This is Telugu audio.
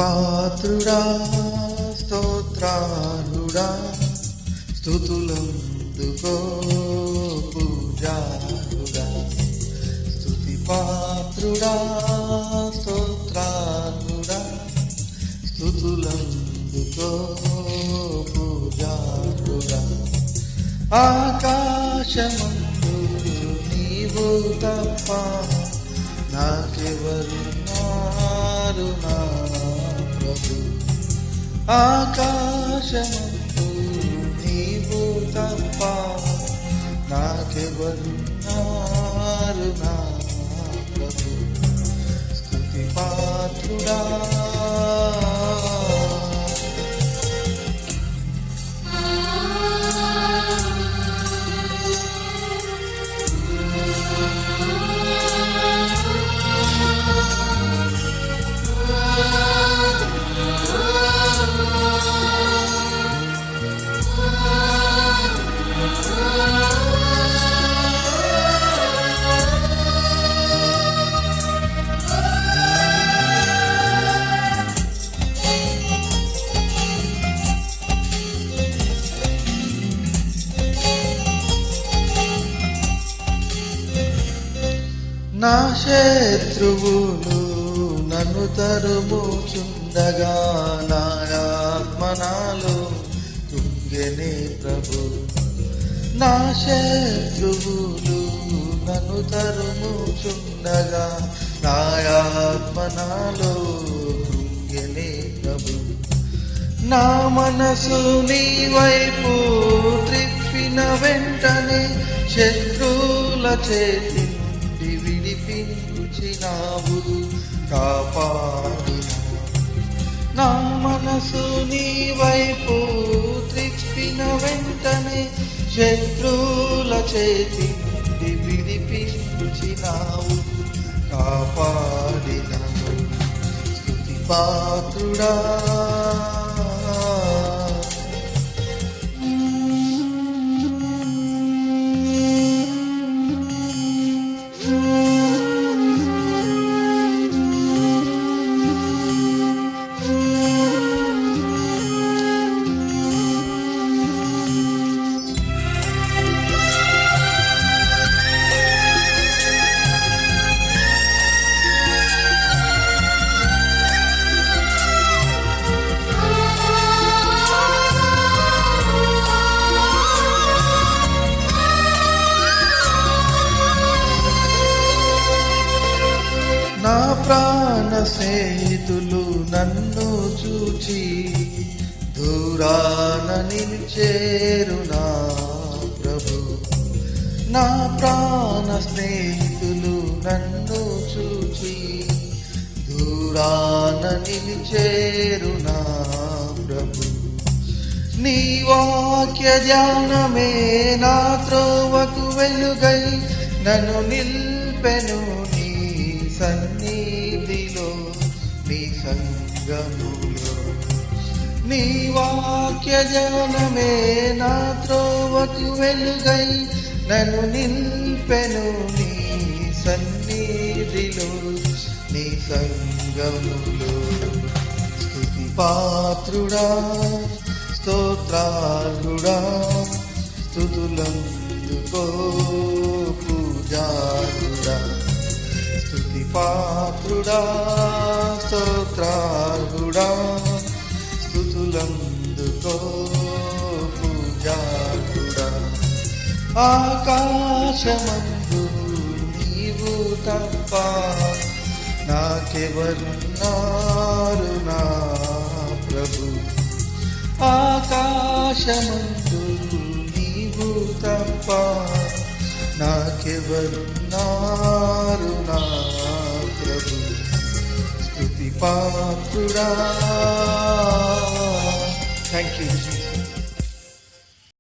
పాత్రుడా స్తోత్రాలుడా స్తుతులందుకో పూజారుడా స్తుతి పాత్రుడా స్తోత్రాలుడా స్తుతులందుకో పూజారుడా ఆకాశమందు నీవు తప్ప నాకెవరున్నారు నా ప్రభు ఆకాశమందు నీవు తప్ప నాకెవరున్నారు నా ప్రభు స్తుతి పాత్రుడా నా శత్రువులు నన్ను తరుముచుండగా నా ఆత్మ నాలో కృంగెనే ప్రభు నా శత్రువులు నన్ను తరుముచుండగా నా ఆత్మ నాలో కృంగెనే ప్రభు నా మనసు నీ వైపు త్రిప్పిన వెంటనే శత్రువుల చేతి విడిపించినావు కాపాడినావు నా మనసు నీ వైపు త్రిప్పిన వెంటనే శత్రువుల చేతి విడిపించినావు కాపాడినావు స్తుతి పాత్రుడా నా ప్రాణ స్నేహితులు నన్ను చూచి దూరాన నిలిచేరు నా ప్రభు నా ప్రాణ స్నేహితులు నన్ను చూచి దూరాన నిలిచేరు నా ప్రభు నీ వాక్య ధ్యానమే నా త్రోవకు వెలుగై నన్ను నిల్పెను సన్నిధిలో నీ సంగములో నీ వాక్య ధ్యానమే నా త్రోవకు వెలుగై నన్ను నిల్పెను నీ సన్నిధిలో నీ సంగములో స్తుతి పాత్రుడా స్తోత్రాలుడా స్తుతులందుకో పూజారుడా స్తుతి పాత్రుడా స్తోత్రాలుడా స్తుతులందుకో పూజారుడా ఆకాశమందు నీవు తప్ప నాకెవరున్నారు నా ప్రభు ఆకాశమందు నీవు తప్ప నాకెవరున్నారు నా ప్రభు స్తుతి పాత్రుడా థ్యాంక్ యూ.